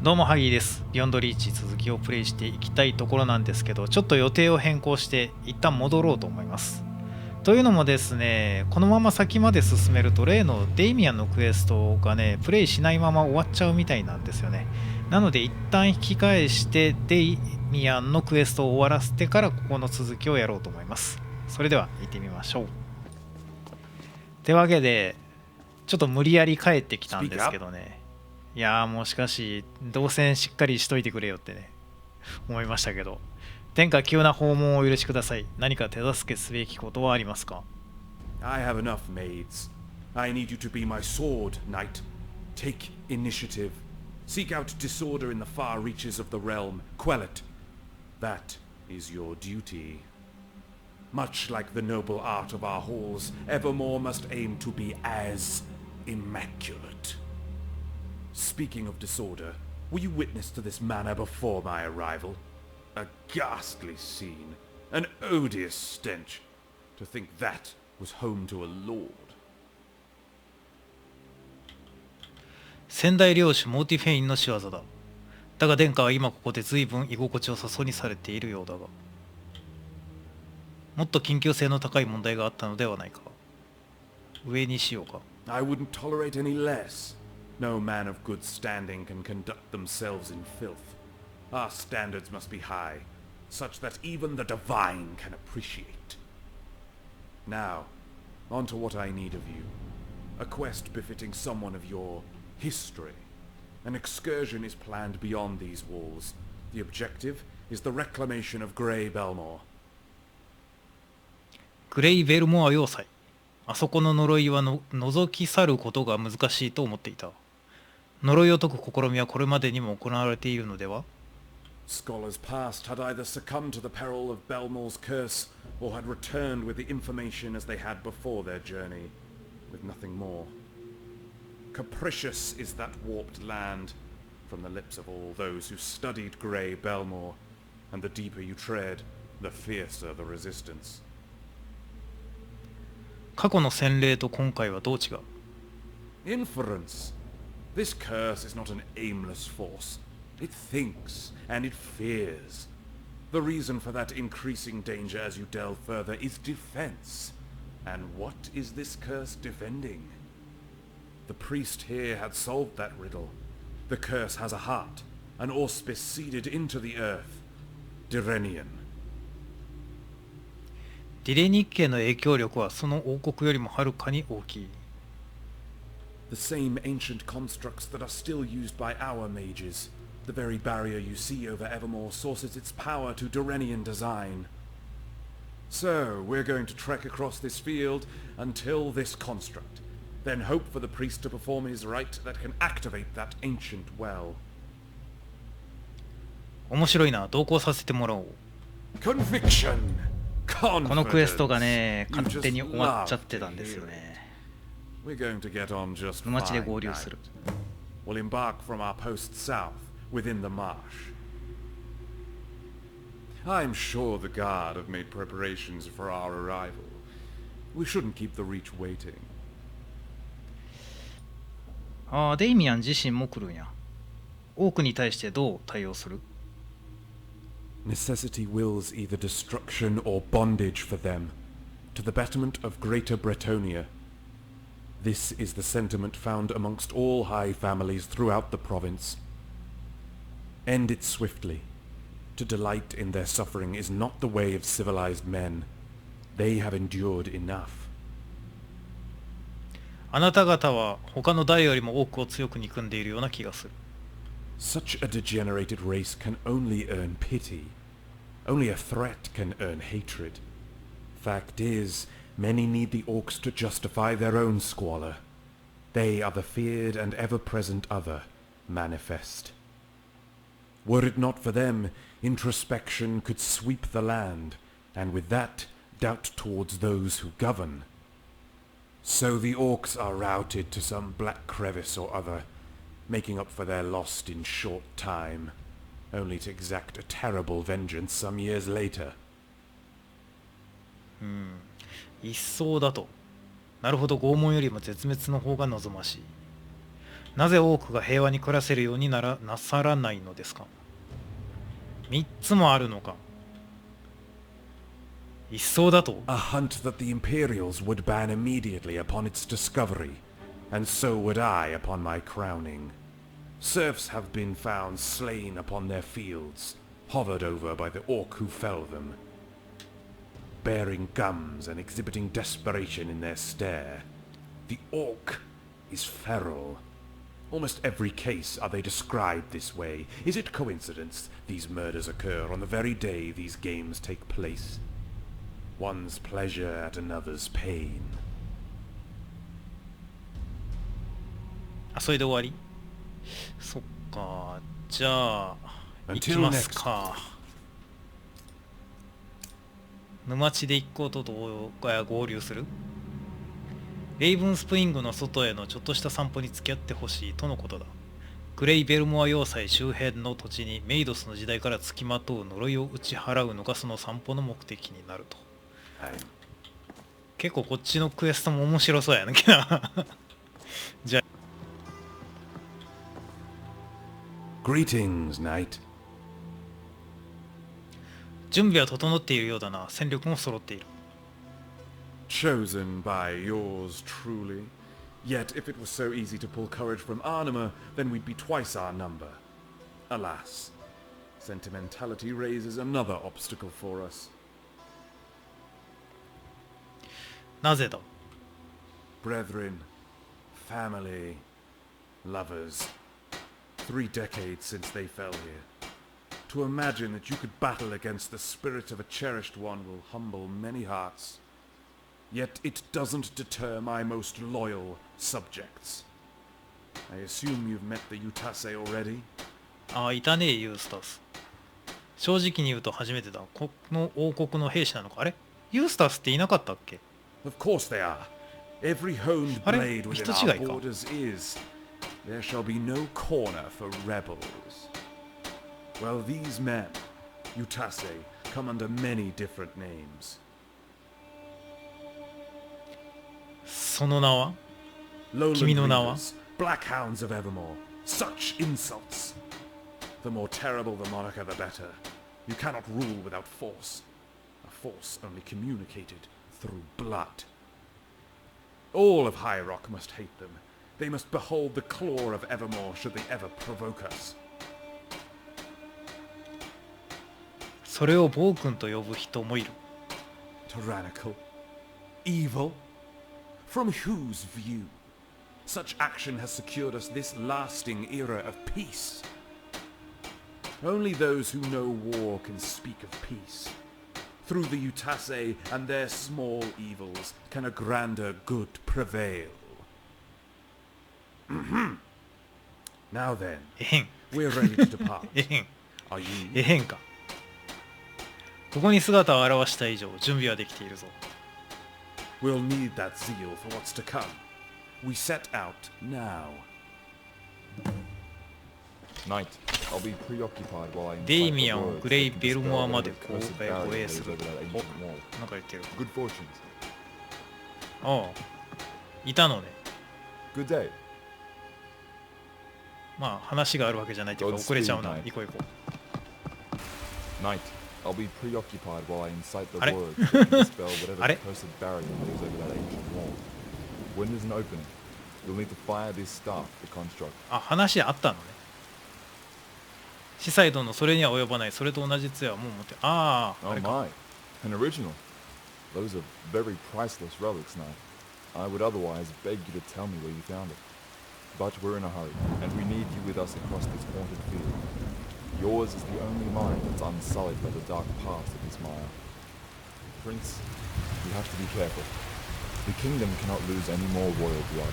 どうもハギーです。ビヨンドリーチ続きをプレイしていきたいところなんですけど、ちょっと予定を変更して一旦戻ろうと思います。というのもですね、このまま先まで進めると例のデイミアンのクエストがね、プレイしないまま終わっちゃうみたいなんですよね。なので一旦引き返してデイミアンのクエストを終わらせてからここの続きをやろうと思います。それでは行ってみましょう。というわけで、ちょっと無理やり帰ってきたんですけどね。いやーもうしかし動線しっかりしといてくれよってね思いましたけど、天下急な訪問をお許しください。何か手助けすべきことはありますか？ I have enough maids. I need you to be my sword, knight. Take initiative. Seek out disorder in the far reaches of the realm. Quell it. That is your duty. Much like the noble art of our halls, evermore must aim to be as immaculate.Speaking of disorder, were you witness to this manor before my arrival? A ghastly scene, an odious stench. To think that was home to a lord. 仙台領主モーティフェインの仕業だ。だが殿下は今ここで随分居心地よさそうにされているようだが、もっと緊急性の高い問題があったのではないか。上にしようか。 I wouldn't tolerate any less.No man of good standing can conduct themselves in filth. Our standards must be high, such that even the divine can appreciate. Now, on to what I need of you. A quest befitting someone of your history. An excursion is planned beyond these walls. The objective is the reclamation of Grey Belmore. グレイ・ベルモア要塞。あそこの呪いは覗き去ることが難しいと思っていた。呪いを解く試みはこれまでにも行われているのでは？ Scholars past had either succumbed to the peril of Belmore's curse or had returned with the information as they had before their journey, with nothing more. Capricious is that warped land, from the lips of all those who studied Grey Belmore, and the deeper you tread, the fiercer the resistance. 過去の洗礼と今回はどう違う？ Inference.This curse is not an aimless force. It thinks, and it fears. The reason for that increasing danger as you delve further is defense. And what is this curse defending? The priest here had solved that riddle. The curse has a heart, an auspice seeded into the earth. Direnian. ディレニッケの影響力はその王国よりもはるかに大きい。The same ancient constructs that are still used by our mages. The very barrier you see over Evermore sources its power to Durenian design. So, we're going to trek across this field until this construct, then hope for the priest to perform his rite that can activate that ancient well. 面白いな、同行させてもらおう。Conviction! このクエストが Confidence! ね、 You 勝手 just に終わっちゃ love ってた to んですよ hear it. ね。 We're going to get on just 街で fine, 合流す knight. る。 We'll embark from our post south, within the marsh. I'm sure the guard have made preparations for our arrival. We shouldn't keep the reach waiting. ああ、デイミアン自身も来るんや。オークに対してどう対応する？ Necessity wills either destruction or bondage for them, to the betterment of Greater Bretonia. This is the sentiment found amongst all high families throughout the province. End it swiftly. To delight in their suffering is not the way of civilized men. They have endured enough. あなた方は他の誰よりも多くを強く憎んでいるような気がする。 Such a degenerated race can only earn pity. Only a threat can earn hatred. Fact is, many need the orcs to justify their own squalor. They are the feared and ever-present other, manifest. Were it not for them, introspection could sweep the land, and with that, doubt towards those who govern. So the orcs are routed to some black crevice or other, making up for their lost in short time, only to exact a terrible vengeance some years later. 一層だと。なるほど、拷問よりも絶滅の方が望ましい。なぜ多くが平和に暮らせるようになさらないのですか。3つもあるのか。一層だと A hunt that the Imperials would ban immediately upon its discovery, and so would I upon my crowning. Serfs have been found slain upon their fields, hovered over by the orc who fell them, bearing gums and exhibiting desperation in their stare. The orc is feral. Almost every case are they described this way. Is it coincidence these murders occur on the very day these games take place? One's pleasure at another's pain. あ、それで終わり。そっか。じゃあ行きますか。沼地で一行と合流する。レイブンスプリングの外へのちょっとした散歩に付き合ってほしいとのことだ。グレイベルモア要塞周辺の土地にメイドスの時代から付きまとう呪いを打ち払うのがその散歩の目的になると。はい、結構こっちのクエストも面白そうやなきゃ。じゃあ。Greetings, Knight. 準備は整っているようだな。戦力も揃っている。Chosen by yours truly. Yet if it was so easy to pull courage from Arnima, then we'd be twice our number. Alas, sentimentality raises another obstacle for us. なぜだ? Brethren, family, lovers. 3 decades since they fell here. To imagine that you could battle against the spirit of a cherished one will humble many hearts. Yet it doesn't deter my most loyal subjects. I assume you've met the Utase already? ああ、いたね、ユースタス。正直に言うと初めてだ。この王国の兵士なのか。あれユースタスっていなかったっけ？ Of course they are. Every honed blade within our borders is. There shall be no corner for rebels. Well, these men, Utase, come under many different names. その名は? Lowland 君の名は? Reavers, Black Hounds of Evermore. Such insults. The more terrible the moniker, the better. You cannot rule without force. A force only communicated through blood. All of High Rock must hate them. They must behold the claw of Evermore should they ever provoke us. それを暴君と呼ぶ人もいる。Tyrannical? Evil? From whose view? Such action has secured us this lasting era of peace. Only those who know war can speak of peace. Through the Utase and their small evils can a grander good prevail. Now then, we're ready to depart. Are you? えへんか。ここに姿を現した以上、準備はできているぞ。We'll need that zeal for what's to come. We set out now. Night, I'll be preoccupied while I デイミ incite ア the ンを words グレイ that can ベル dispel モアま whatever で cursed 護 barrier 衛す lays る。 over that お、 ancient wall. なんか言ってる。 Good fortunes. ああ、いたのね。Good day. まあ話があるわけじゃないというか遅れちゃうな。行こう行こう。 Night, I'll be preoccupied while I incite the あれ words that can dispel whatever あれ cursed barrier lays over that ancient wall. When there's an opening, you'll need to fire this staff to construct. あ、話あったのね。司祭殿のそれには及ばない。それと同じ杖はもう持って。ああ、あ Oh れか。 my, an original. Those are very priceless relics, Knight. I would otherwise beg you to tell me where you found it. But we're in a hurry, and we need you with us across this haunted field. Yours is the only mind that's unsullied by the dark past of this mire. Prince, you have to be careful. The kingdom cannot lose any more royal blood.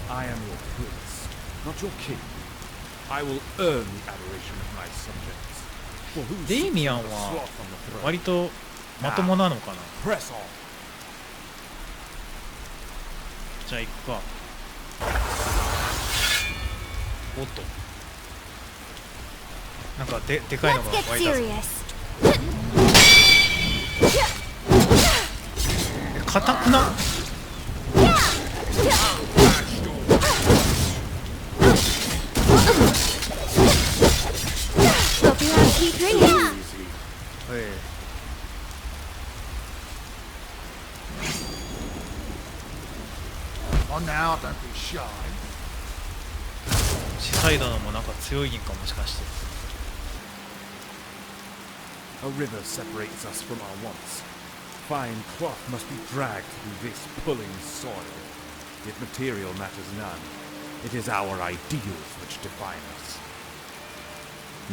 I am your prince, not your king. I will earn the adoration of my subjects. For who デイミアン seeks the は sloth on the throne? 割とまともなのかな。 Press on. じゃあ行くか。おっと。なんかでかいのが Let's 湧 get いたぞ。 serious. 硬くな。now, don't be shy. 司祭殿もなんか強いんかもしかして。 A river separates us from our wants. Fine cloth must be dragged through this pulling soil. Yet material matters none. It is our ideals which define us.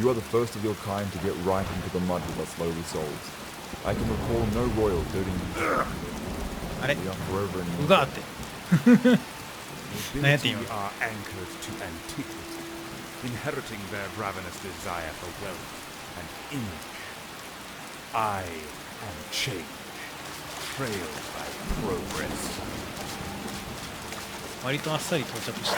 You are the first of your kind to get right into the mud with us lowly souls. I can recall no royal dirting you. あれ We are forever in うがーって Nobility are anchored to antiquity, inheriting their ravenous desire for wealth and image. I am change, trailed by progress. 割とあっさり到着した。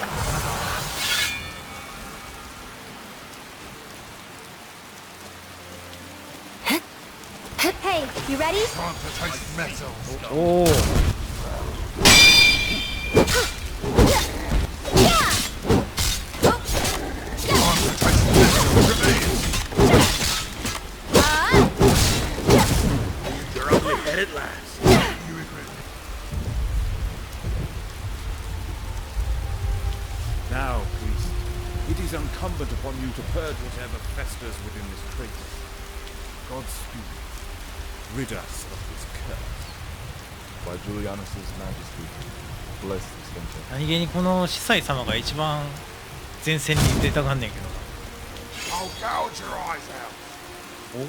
Hey, you ready? Want to taste metal? おお You're on your head at last. You regret it. Now, priest, it is incumbent upon you to purge whatever festers within this traitor. Godspeed. Rid us of this curse. By Julianus's majesty, bless this venture. 何気にこの司祭様が一番前線に出たがんねんけど。 I'll gouge your eyes out.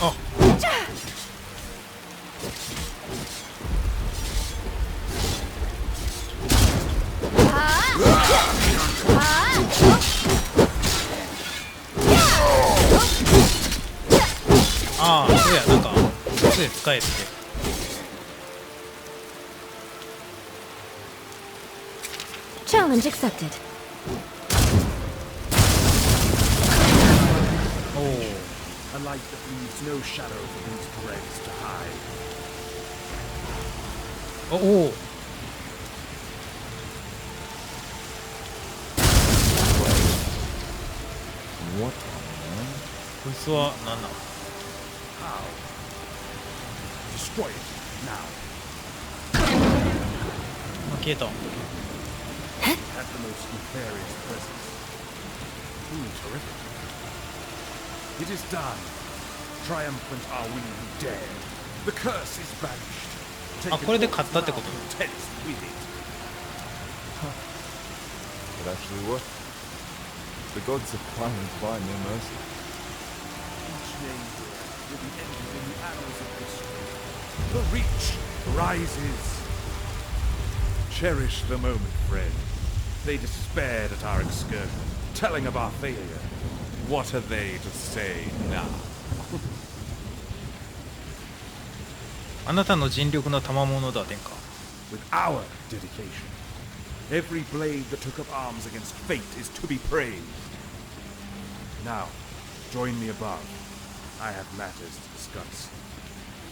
あ、 ああ、そうや、なんか杖使えって。 Challenge accepted. おお、 A light that leaves no shadow for these dregs to hide. おお、 What? こいつは何なの？ How? Destroy it now. あ、消えた。 Had the most nefarious presence. Ooh, terrific. It is done. Triumphant are we who dare. The curse is banished. あ、これで勝ったってこと？ Contest with it. It actually worked. The gods have finally find their mercy. Each name will be entered in the annals of history. The Reach rises. Cherish the moment, friend. They despaired at our excursion, telling of our failure. What are they to say now? あなたの尽力の賜物だ、殿下。 With our dedication, every blade that took up arms against fate is to be praised. Now, join me above. I have matters to discuss.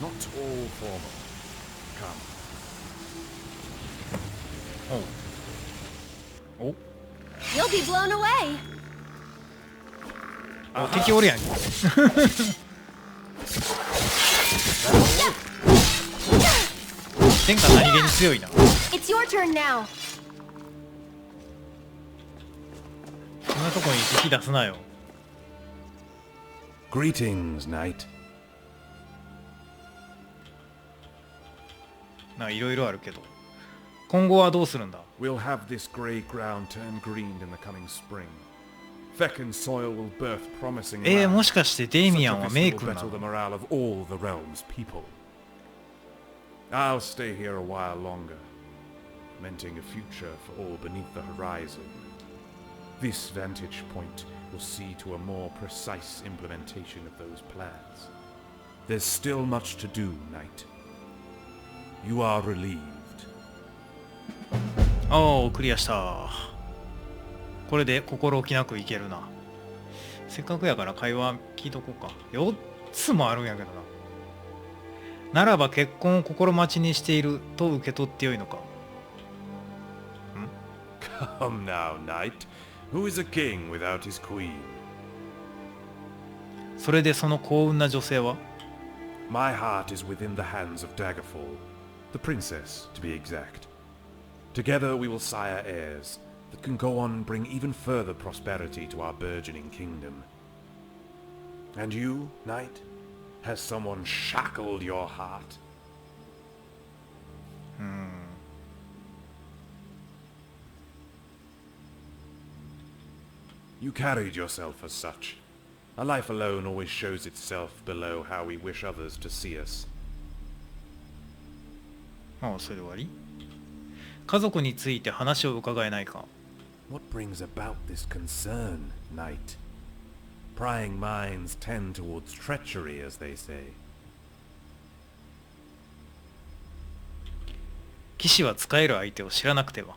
Not all formal. Come. おう。 You'll be blown away. お、敵おるやんけ。天下何気に強いな。 It's your turn now. こんなとこに敵出すなよ。 Greetings, knight. なんかいろいろあるけど。今後はどうするんだ？ We'll have this grey ground turn green in the coming spring. Feckin soil will birth promising も lands. しかしてデイミアン Such は a メイ vista ク will な better the の？ morale of all the realm's people. I'll stay here a while longer, lamenting a future for all beneath the horizon. This vantage point will see to a more precise implementation of those plans. There's still much to do, knight. You are relieved. おお、クリアした。これで心置きなくいけるな。せっかくやから会話聞いとこうか。4つもあるんやけどな。ならば結婚を心待ちにしていると受け取ってよいのか。 Come now, knight. Who is a king without his queen? それでその幸運な女性は？ My heart is within the hands of Daggerfall, the princess, to be exact. Together we will sire heirs that can go on and bring even further prosperity to our burgeoning kingdom. And you, knight, has someone shackled your heart? You carried yourself as such. A life alone always shows itself below how we wish others to see us. ああ、それで終わり？家族について話を伺えないか？ What brings about this concern, knight? Prying minds tend towards treachery, as they say. 騎士は使える相手を知らなくては。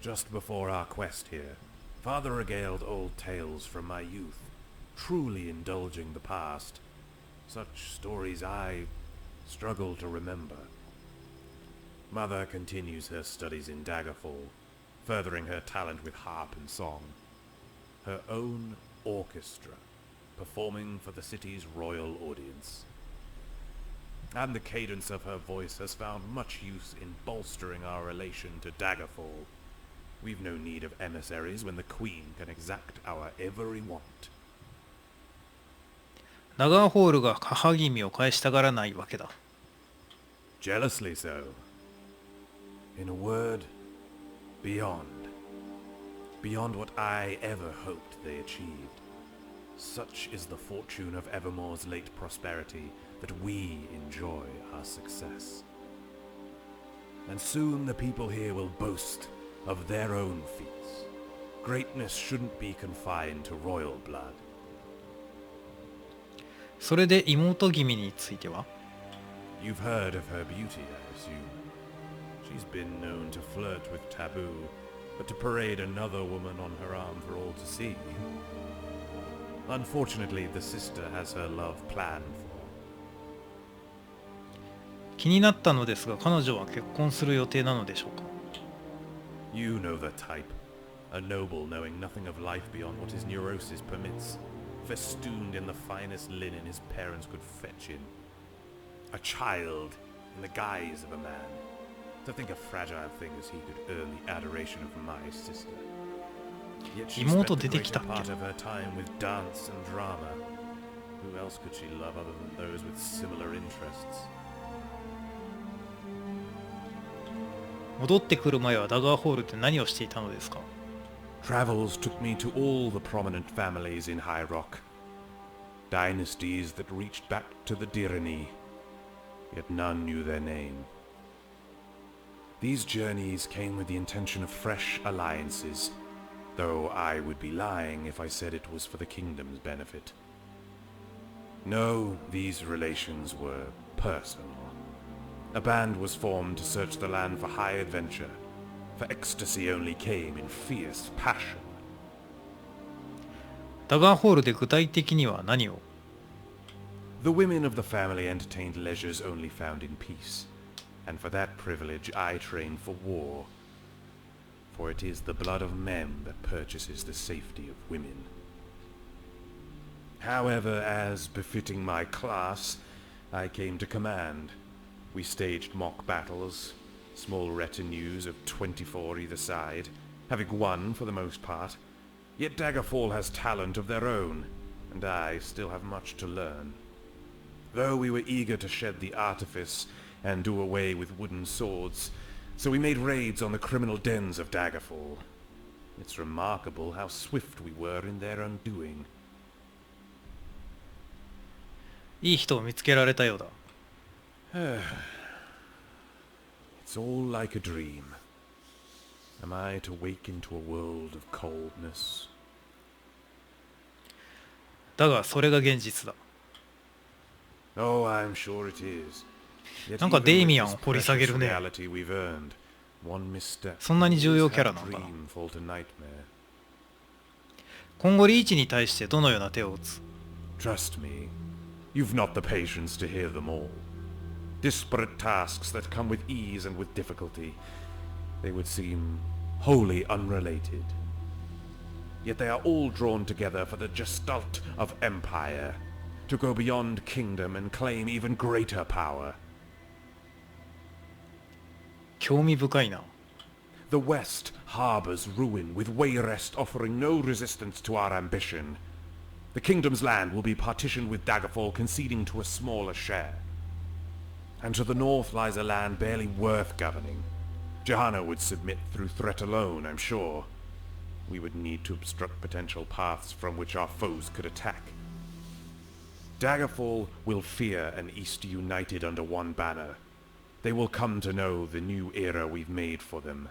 Just before our quest here, Father regaled old tales from my youth, truly indulging the past. Such stories I struggle to remember. Mother continues her studies in Daggerfall, furthering her talent with harp and song. Her own orchestra, performing for the city's royal audience. And the cadence of her voice has found much use in bolstering our relation to Daggerfall. We've no need of emissaries when the Queen can exact our every want. ダガーホールが母君を返したがらないわけだ。 Jealously so. In a word, beyond. Beyond what I ever hoped they achieved. Such is the fortune of Evermore's late prosperity that we enjoy our success. And soon the people here will boast of their own feats. Greatness shouldn't be confined to royal blood. それで妹君については？ You've heard of her beauty, I assume. She's been known to flirt with taboo, but to parade another woman on her arm for all to see. Unfortunately, the sister has her love planned for. 気になったのですが、彼女は結婚する予定なのでしょうか？ You know the type. A noble knowing nothing of life beyond what his neurosis permits. Festooned in the finest linen his parents could fetch in. A child in the guise of a man. To think a fragile thing as he could earn the adoration of my sister. Yet she spent the greater part of her time with dance and drama. Who else could she love other than those with similar interests? 戻ってくる前はダガーホールで何をしていたのですか？ Travels took me to all the prominent families in High Rock. Dynasties that reached back to the Dirani, yet none knew their name. These journeys came with the intention of fresh alliances, though I would be lying if I said it was for the kingdom's benefit. No, these relations were personal. A band was formed to search the land for high adventure, for ecstasy only came in fierce passion. ダガーホールで具体的には何を？ The women of the family entertained leisures only found in peace, and for that privilege I trained for war. For it is the blood of men that purchases the safety of women. However, as befitting my class, I came to command. We staged mock battles, small retinues of 24 either side, having won for the most part. Yet Daggerfall has talent of their own, and I still have much to learn. Though we were eager to shed the artifice and do away with wooden swords, so we made raids on the criminal dens of Daggerfall. It's remarkable how swift we were in their undoing. いい人を見つけられたようだ。It's all like a dream. Am I to wake into a world of coldness? だがそれが現実だ。Oh, I'm sure it is. なんかデイミアンを掘り下げるね。そんなに重要キャラなのかな。今後リーチに対してどのような手を打つ？ Trust me, you've not the patience to hear them all. Disparate tasks that come with ease and with difficulty. They would seem wholly unrelated. Yet they are all drawn together for the gestalt of empire, to go beyond kingdom and claim even greater power. 興味深いな。The West harbors ruin, with Wayrest offering no resistance to our ambition. The kingdom's land will be partitioned with Daggerfall conceding to a smaller share. And to the north lies a land barely worth governing. Johanna would submit through threat alone, I'm sure. We would need to obstruct potential paths from which our foes could attack. Daggerfall will fear an East united under one banner. They will come to know the new era we've made for them.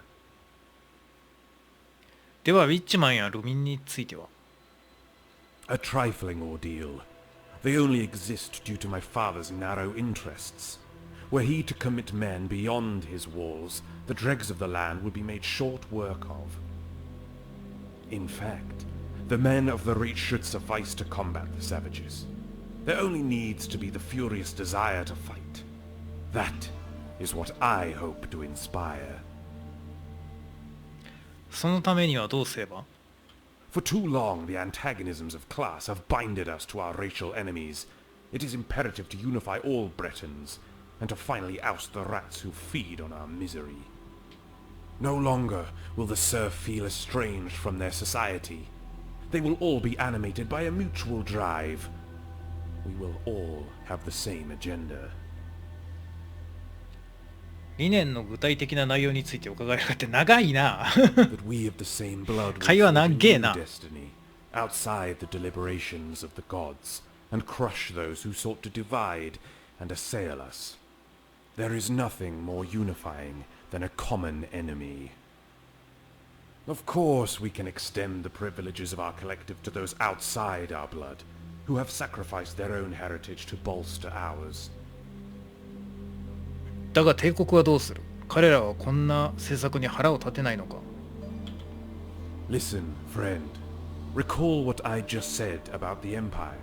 ではウィッチマンやルミンについては A trifling ordeal. They only exist due to my father's narrow interests. Were he to commit men beyond his walls, the dregs of the land would be made short work of. In fact, the men of the Reach should suffice to combat the savages. There only needs to be the furious desire to fight. That is what I hope to inspire. そのためにはどうすれば For too long, the antagonisms of class have binded us to our racial enemies. It is imperative to unify all Bretons, and to finally oust the rats who feed on our misery. No longer will the serf feel estranged from their society. They will all be animated by a mutual drive. We will all have the same agenda. 理念の具体的な内容について伺いたかって長いな That we of the same blood will 会話 forge a 長え new な destiny outside the deliberations of the gods and crush those who sought to divide and assail us. There is nothing more unifying than a common enemy. Of course, we can extend the privileges of our collective to those outside our blood, who have sacrificed their own heritage to bolster ours. だが帝国はどうする彼らはこんな政策に腹を立てないのか Listen, friend. Recall what I just said about the Empire.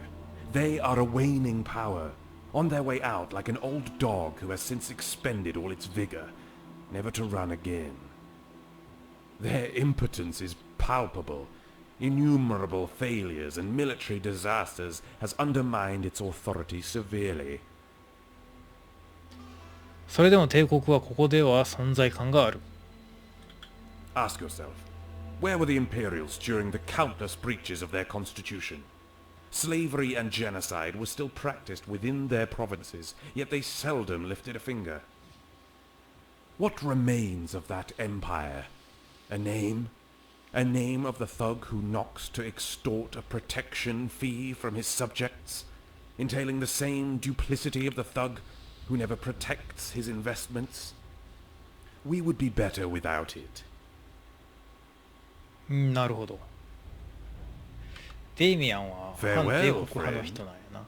They are a waning power, on their way out like an old dog who has since expended all its vigor, never to run again. Their impotence is palpable. Innumerable failures and military disasters has undermined its authority severely. それでも帝国はここでは存在感がある Ask yourself, where were the Imperials during the countless breaches of their constitution? Slavery and genocide were still practiced within their provinces, yet they seldom lifted a finger. What remains of that empire? A name? A name of the thug who knocks to extort a protection fee from his subjects, entailing the same duplicity of the thug who never protects his investments? We would be better without it. なるほどデイミアンは反帝国派の人なんやな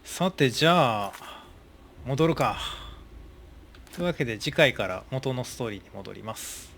さてじゃあ戻るかというわけで次回から元のストーリーに戻ります